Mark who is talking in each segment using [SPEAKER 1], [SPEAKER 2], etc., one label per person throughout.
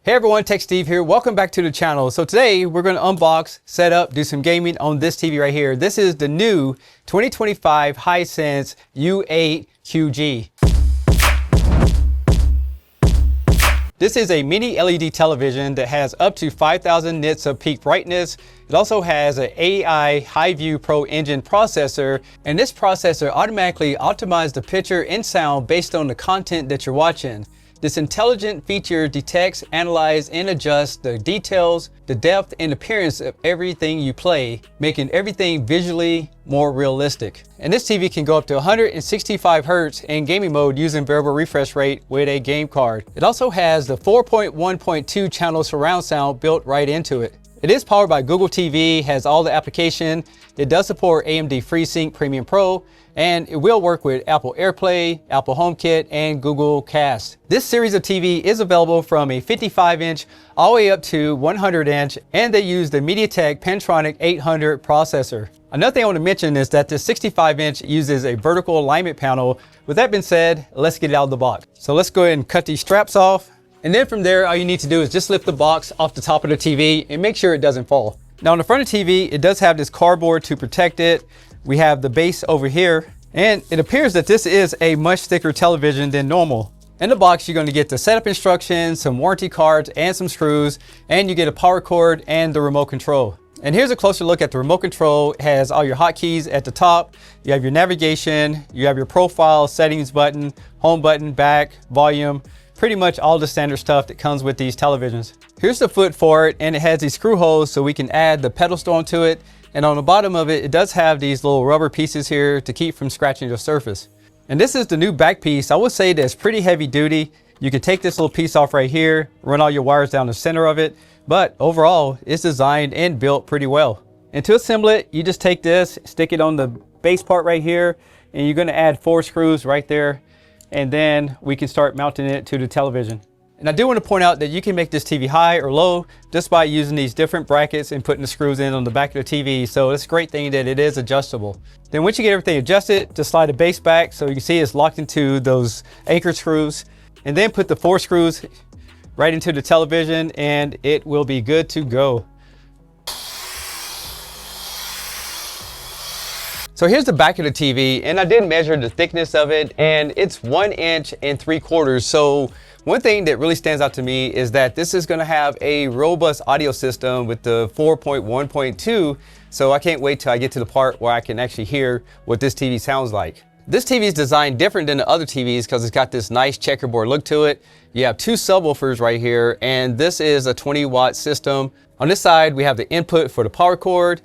[SPEAKER 1] Hey everyone, Tech Steve here. Welcome back to the channel. So today we're going to unbox, set up, do some gaming on this TV right here. This is the new 2025 Hisense U8Q. This is a mini LED television that has up to 5,000 nits of peak brightness. It also has an AI HiView Pro engine processor, and this processor automatically optimizes the picture and sound based on the content that you're watching. This intelligent feature detects, analyzes, and adjusts the details, the depth, and appearance of everything you play, making everything visually more realistic. And this TV can go up to 165 Hz in gaming mode using variable refresh rate with a game card. It also has the 4.1.2 channel surround sound built right into it. It is powered by Google TV, has all the application. It does support AMD FreeSync Premium Pro, and it will work with Apple AirPlay, Apple HomeKit, and Google Cast. This series of TV is available from a 55-inch all the way up to 100-inch, and they use the MediaTek Pentronic 800 processor. Another thing I want to mention is that the 65-inch uses a vertical alignment panel. With that being said, let's get it out of the box. So let's go ahead and cut these straps off. And then from there, all you need to do is just lift the box off the top of the TV and make sure it doesn't fall. Now on the front of the TV, it does have this cardboard to protect it. We have the base over here, and it appears that this is a much thicker television than normal. In the box, you're going to get the setup instructions, some warranty cards, and some screws, and you get a power cord and the remote control. And here's a closer look at the remote control. It has all your hotkeys at the top. You have your navigation, you have your profile, settings button, home button, back, volume, pretty much all the standard stuff that comes with these televisions. Here's the foot for it, and it has these screw holes so we can add the pedal stone to it. And on the bottom of it, it does have these little rubber pieces here to keep from scratching the surface. And this is the new back piece. I would say that's pretty heavy duty. You can take this little piece off right here, run all your wires down the center of it, but overall, it's designed and built pretty well. And to assemble it, you just take this, stick it on the base part right here, and you're gonna add 4 screws right there, and then we can start mounting it to the television. And I do want to point out that you can make this TV high or low just by using these different brackets and putting the screws in on the back of the TV. So it's a great thing that it is adjustable. Then once you get everything adjusted, just slide the base back so you can see it's locked into those anchor screws, and then put the 4 screws right into the television and it will be good to go. So here's the back of the TV, and I did measure the thickness of it, and it's 1 inch and 3/4. So one thing that really stands out to me is that this is going to have a robust audio system with the 4.1.2. So I can't wait till I get to the part where I can actually hear what this TV sounds like. This TV is designed different than the other TVs because it's got this nice checkerboard look to it. You have 2 subwoofers right here, and this is a 20-watt system. On this side, we have the input for the power cord.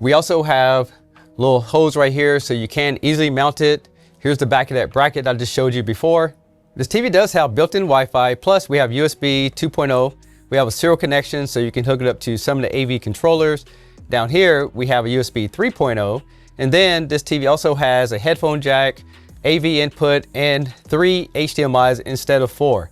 [SPEAKER 1] We also have little hose right here so you can easily mount it. Here's the back of that bracket I just showed you before. This TV does have built-in Wi-Fi, plus we have USB 2.0. We have a serial connection so you can hook it up to some of the AV controllers. Down here, we have a USB 3.0. And then this TV also has a headphone jack, AV input, and 3 HDMIs instead of 4.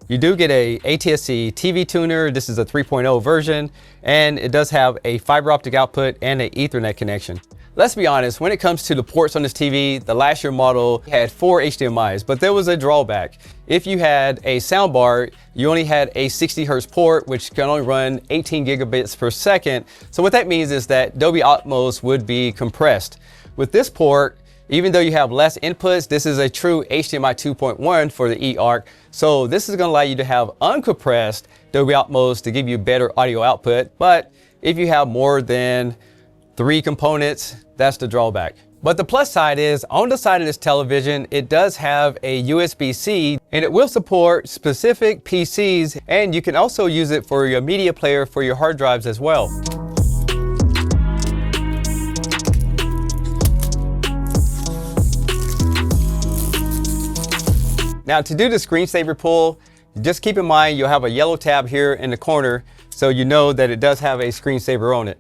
[SPEAKER 1] You do get a ATSC TV tuner. This is a 3.0 version, and it does have a fiber optic output and an Ethernet connection. Let's be honest, when it comes to the ports on this TV, the last year model had 4 HDMIs, but there was a drawback. If you had a soundbar, you only had a 60 Hz port, which can only run 18 gigabits per second. So what that means is that Dolby Atmos would be compressed. With this port, even though you have less inputs, this is a true HDMI 2.1 for the eARC. So this is gonna allow you to have uncompressed Dolby Atmos to give you better audio output. But if you have more than 3 components, that's the drawback. But the plus side is, on the side of this television, it does have a USB-C, and it will support specific PCs, and you can also use it for your media player for your hard drives as well. Now to do the screensaver pull, just keep in mind you'll have a yellow tab here in the corner so you know that it does have a screensaver on it.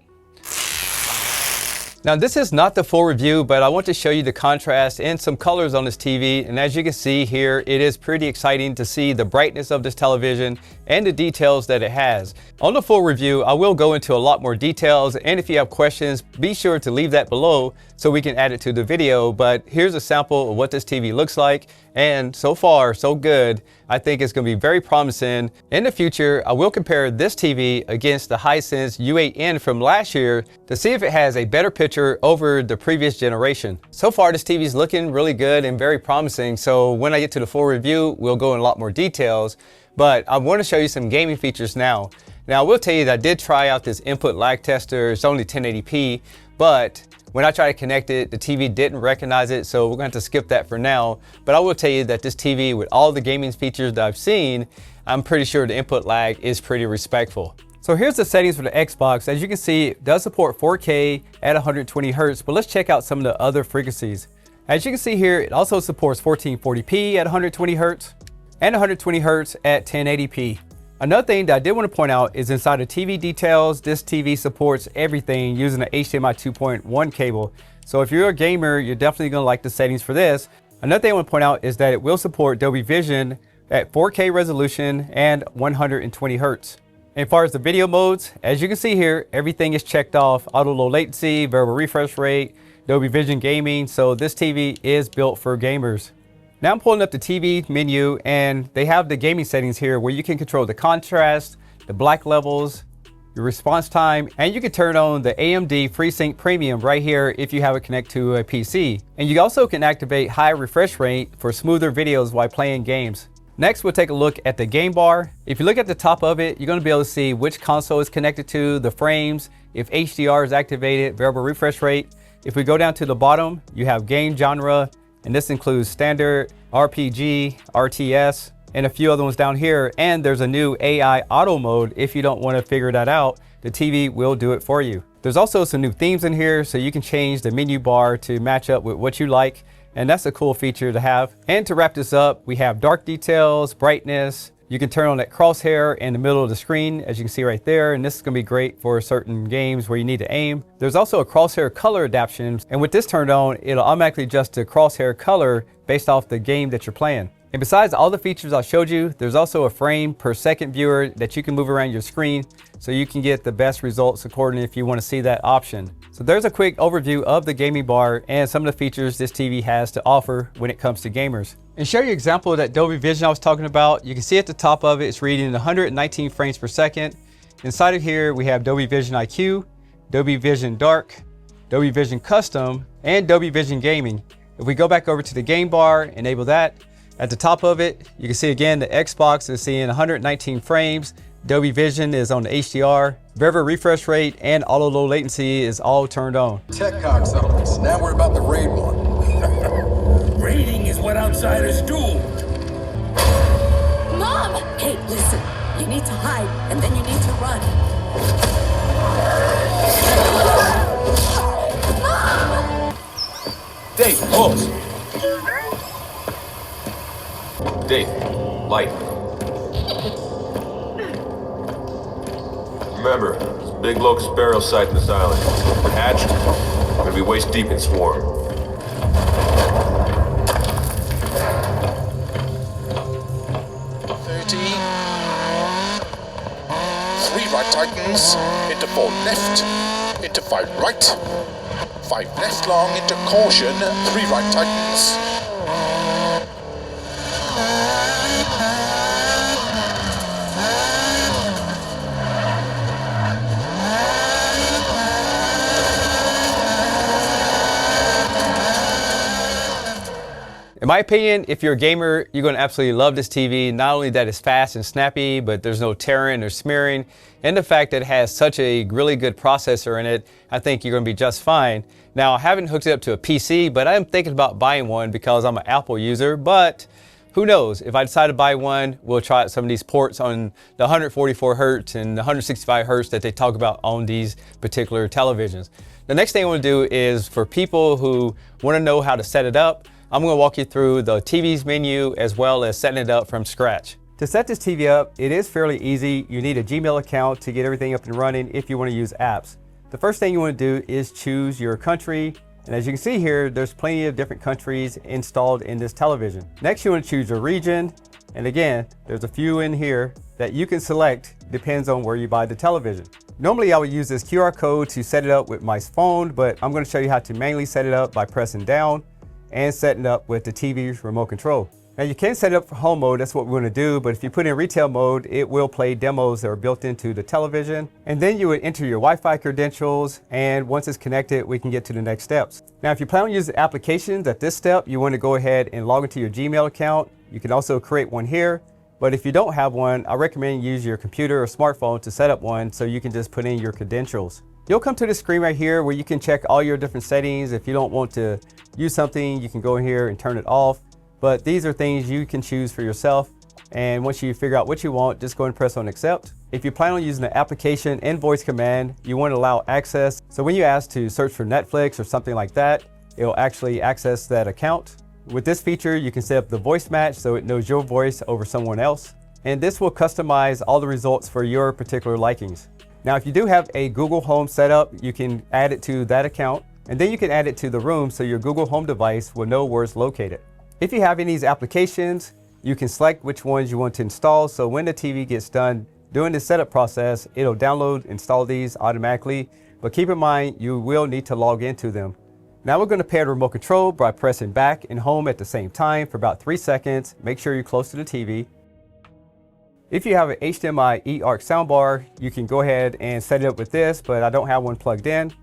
[SPEAKER 1] Now this is not the full review, but I want to show you the contrast and some colors on this TV. And as you can see here, it is pretty exciting to see the brightness of this television and the details that it has. On the full review, I will go into a lot more details, and if you have questions, be sure to leave that below so we can add it to the video. But here's a sample of what this TV looks like, and so far, so good. I think it's going to be very promising. In the future, I will compare this TV against the Hisense U8N from last year to see if it has a better picture over the previous generation. So far, this TV is looking really good and very promising, so when I get to the full review, we'll go in a lot more details. But I want to show you some gaming features now. Now, I will tell you that I did try out this input lag tester. It's only 1080p, but when I tried to connect it, the TV didn't recognize it, so we're going to have to skip that for now. But I will tell you that this TV, with all the gaming features that I've seen, I'm pretty sure the input lag is pretty respectful. So here's the settings for the Xbox. As you can see, it does support 4K at 120 Hz, but let's check out some of the other frequencies. As you can see here, it also supports 1440p at 120 Hz and 120 Hz at 1080p. Another thing that I did want to point out is inside the TV details, this TV supports everything using the HDMI 2.1 cable. So if you're a gamer, you're definitely going to like the settings for this. Another thing I want to point out is that it will support Dolby Vision at 4K resolution and 120 Hz. And as far as the video modes, as you can see here, everything is checked off: auto low latency, variable refresh rate, Dolby Vision gaming. So this TV is built for gamers. Now I'm pulling up the TV menu, and they have the gaming settings here where you can control the contrast, the black levels, your response time, and you can turn on the AMD FreeSync Premium right here if you have it connected to a PC. And you also can activate high refresh rate for smoother videos while playing games. Next, we'll take a look at the game bar. If you look at the top of it, you're going to be able to see which console is connected to, the frames, if HDR is activated, variable refresh rate. If we go down to the bottom, you have game genre, and this includes standard, RPG, RTS, and a few other ones down here. And there's a new AI auto mode. If you don't want to figure that out, the TV will do it for you. There's also some new themes in here, so you can change the menu bar to match up with what you like. And that's a cool feature to have. And to wrap this up, we have dark details, brightness. You can turn on that crosshair in the middle of the screen, as you can see right there. And this is going to be great for certain games where you need to aim. There's also a crosshair color adaptation. And with this turned on, it'll automatically adjust the crosshair color based off the game that you're playing. And besides all the features I showed you, there's also a frame per second viewer that you can move around your screen so you can get the best results according if you want to see that option. So there's a quick overview of the gaming bar and some of the features this TV has to offer when it comes to gamers. And show you an example of that Dolby Vision I was talking about. You can see at the top of it, it's reading 119 frames per second. Inside of here, we have Dolby Vision IQ, Dolby Vision Dark, Dolby Vision Custom, and Dolby Vision Gaming. If we go back over to the game bar, enable that. At the top of it, you can see again the Xbox is seeing 119 frames. Dolby Vision is on the HDR. Variable refresh rate and auto low latency is all turned on.
[SPEAKER 2] Tech cock settlements. Now we're about to raid one.
[SPEAKER 3] Raiding is what outsiders do.
[SPEAKER 4] Mom! Hey, listen. You need to hide, and then you need to run. Mom!
[SPEAKER 2] Dave, pause. Dave, light. Remember, there's a big locust burial site in this island. Hatch, we're gonna be waist deep in swarm.
[SPEAKER 5] 30. 3 right Titans, into 4 left, into 5 right, 5 left long, into caution, 3 right Titans.
[SPEAKER 1] In my opinion, if you're a gamer, you're going to absolutely love this TV. Not only that it's fast and snappy, but there's no tearing or smearing. And the fact that it has such a really good processor in it, I think you're going to be just fine. Now, I haven't hooked it up to a PC, but I'm thinking about buying one because I'm an Apple user. But who knows? If I decide to buy one, we'll try out some of these ports on the 144 Hertz and the 165 Hertz that they talk about on these particular televisions. The next thing I want to do is for people who want to know how to set it up, I'm going to walk you through the TV's menu as well as setting it up from scratch. To set this TV up, it is fairly easy. You need a Gmail account to get everything up and running if you want to use apps. The first thing you want to do is choose your country. And as you can see here, there's plenty of different countries installed in this television. Next, you want to choose your region. And again, there's a few in here. that you can select depends on where you buy the television. Normally I would use this QR code to set it up with my phone, but I'm going to show you how to manually set it up by pressing down and setting it up with the TV's remote control. Now you can set it up for home mode, that's what we're going to do, but if you put in retail mode, it will play demos that are built into the television. And then you would enter your Wi-Fi credentials, and once it's connected, we can get to the next steps. Now if you plan on using applications at this step, you want to go ahead and log into your Gmail account. You can also create one here, but if you don't have one, I recommend you use your computer or smartphone to set up one so you can just put in your credentials. You'll come to the screen right here where you can check all your different settings. If you don't want to use something, you can go in here and turn it off. But these are things you can choose for yourself. And once you figure out what you want, just go and press on accept. If you plan on using the application and voice command, you want to allow access. So when you ask to search for Netflix or something like that, it will actually access that account. With this feature, you can set up the voice match so it knows your voice over someone else. And this will customize all the results for your particular likings. Now, if you do have a Google Home set up, you can add it to that account. And then you can add it to the room so your Google Home device will know where it's located. If you have any of these applications, you can select which ones you want to install. So when the TV gets done doing the setup process, it'll download, install these automatically. But keep in mind, you will need to log into them. Now we're going to pair the remote control by pressing back and home at the same time for about 3 seconds. Make sure you're close to the TV. If you have an HDMI eARC soundbar, you can go ahead and set it up with this, but I don't have one plugged in.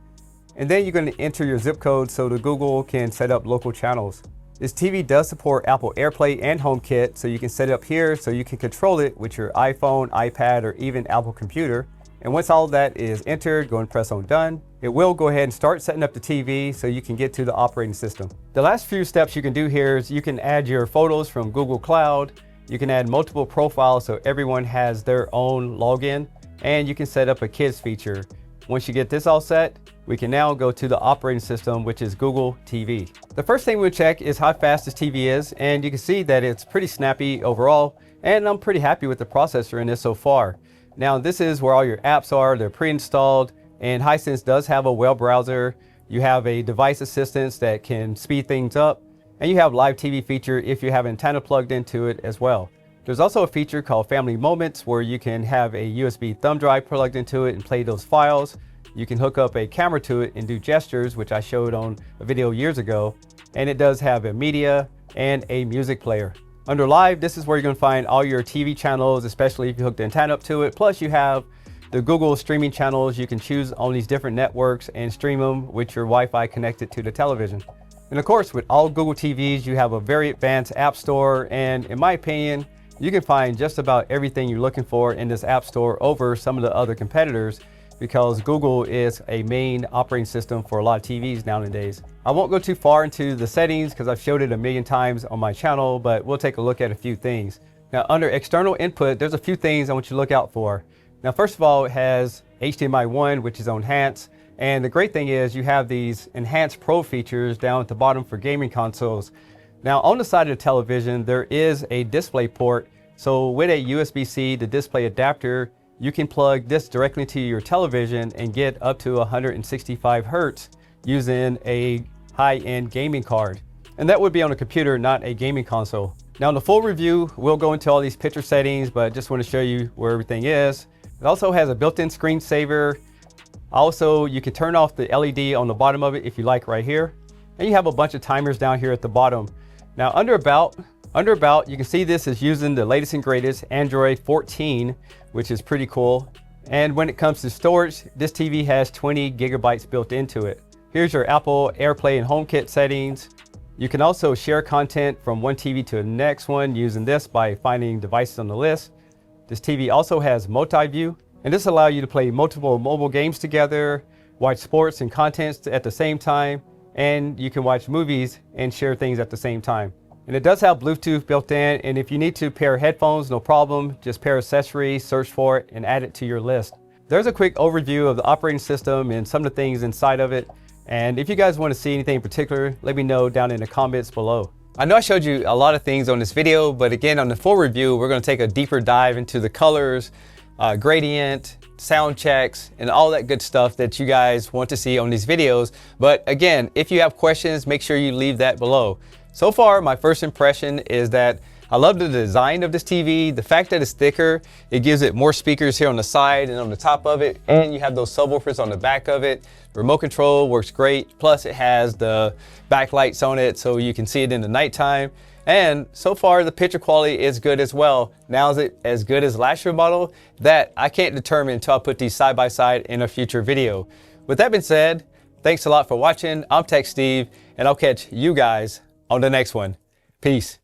[SPEAKER 1] And then you're going to enter your zip code so the Google can set up local channels. This TV does support Apple AirPlay and HomeKit, so you can set it up here so you can control it with your iPhone, iPad, or even Apple computer. And once all of that is entered, go and press on done. It will go ahead and start setting up the TV so you can get to the operating system. The last few steps you can do here is you can add your photos from Google Cloud. You can add multiple profiles so everyone has their own login, and you can set up a kids feature. Once you get this all set, we can now go to the operating system, which is Google TV. The first thing we'll check is how fast this TV is, and you can see that it's pretty snappy overall, and I'm pretty happy with the processor in this so far. Now this is where all your apps are, they're pre-installed, and Hisense does have a web browser. You have a device assistant that can speed things up, and you have live TV feature if you have an antenna plugged into it as well. There's also a feature called Family Moments where you can have a USB thumb drive plugged into it and play those files. You can hook up a camera to it and do gestures, which I showed on a video years ago. And it does have a media and a music player. Under Live, this is where you're going to find all your TV channels, especially if you hook the antenna up to it. Plus you have the Google streaming channels. You can choose on these different networks and stream them with your Wi-Fi connected to the television. And of course, with all Google TVs, you have a very advanced app store. And in my opinion, you can find just about everything you're looking for in this app store over some of the other competitors, because Google is a main operating system for a lot of TVs nowadays. I won't go too far into the settings because I've showed it a million times on my channel, but we'll take a look at a few things. Now under external input, there's a few things I want you to look out for. Now first of all, it has HDMI 1, which is on enhanced. And the great thing is you have these enhanced pro features down at the bottom for gaming consoles. Now on the side of the television, there is a display port. So with a USB-C, the display adapter, you can plug this directly to your television and get up to 165 Hertz using a high-end gaming card. And that would be on a computer, not a gaming console. Now in the full review, we'll go into all these picture settings, but I just want to show you where everything is. It also has a built-in screensaver. Also, you can turn off the LED on the bottom of it if you like right here. And you have a bunch of timers down here at the bottom. Now under About, you can see this is using the latest and greatest Android 14, which is pretty cool. And when it comes to storage, this TV has 20 gigabytes built into it. Here's your Apple AirPlay and HomeKit settings. You can also share content from one TV to the next one using this by finding devices on the list. This TV also has multi-view, and this allows you to play multiple mobile games together, watch sports and contents at the same time, and you can watch movies and share things at the same time. And it does have Bluetooth built in, and if you need to pair headphones, no problem. Just pair accessories, search for it, and add it to your list. There's a quick overview of the operating system and some of the things inside of it. And if you guys want to see anything in particular, let me know down in the comments below. I know I showed you a lot of things on this video, but again, on the full review, we're going to take a deeper dive into the colors, gradient, sound checks, and all that good stuff that you guys want to see on these videos. But again, if you have questions, make sure you leave that below. So far, my first impression is that I love the design of this TV. The fact that it's thicker, it gives it more speakers here on the side and on the top of it. And you have those subwoofers on the back of it. The remote control works great. Plus it has the backlights on it so you can see it in the nighttime. And so far the picture quality is good as well. Now is it as good as last year's model? That I can't determine until I put these side by side in a future video. With that being said, thanks a lot for watching. I'm Tech Steve and I'll catch you guys on the next one. Peace.